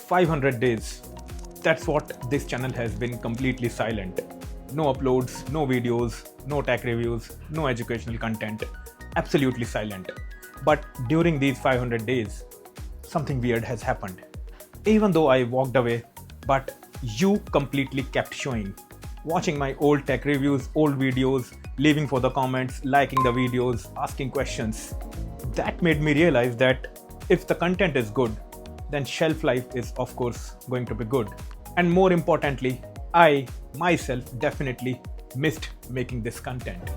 500 days. That's what this channel has been completely silent. No uploads, no videos, no tech reviews, no educational content. Absolutely silent. But during these 500 days, something weird has happened. Even though I walked away, but you completely kept showing. Watching my old tech reviews, old videos, leaving for the comments, liking the videos, asking questions. That made me realize that if the content is good, then shelf life is of course going to be good. And more importantly, I myself definitely missed making this content.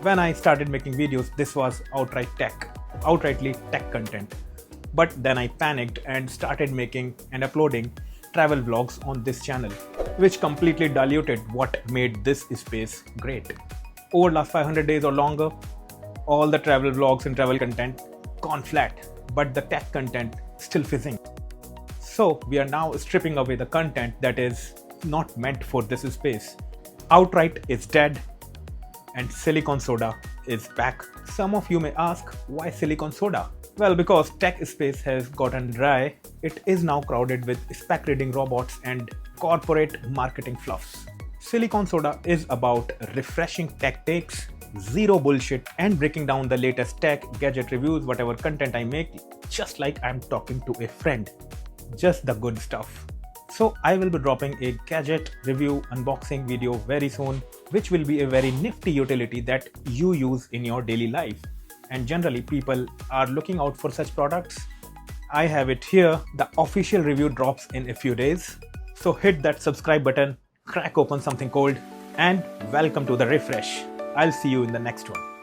When I started making videos, this was outrightly tech content. But then I panicked and started making and uploading travel vlogs on this channel, which completely diluted what made this space great. Over last 500 days or longer, all the travel vlogs and travel content gone flat, but the tech content still fizzing. So we are now stripping away the content that is not meant for this space. Outright is dead and silicon soda is back. Some of you may ask, why silicon soda? Well, because tech space has gotten dry, it is now crowded with spec reading robots and corporate marketing fluffs. Silicon soda is about refreshing tech takes, zero bullshit, and breaking down the latest tech, gadget reviews, whatever content I make, just like I'm talking to a friend. Just the good stuff. So I will be dropping a gadget review unboxing video very soon, which will be a very nifty utility that you use in your daily life. And generally people are looking out for such products. I have it here. The official review drops in a few days. So hit that subscribe button, crack open something cold, and welcome to the refresh. I'll see you in the next one.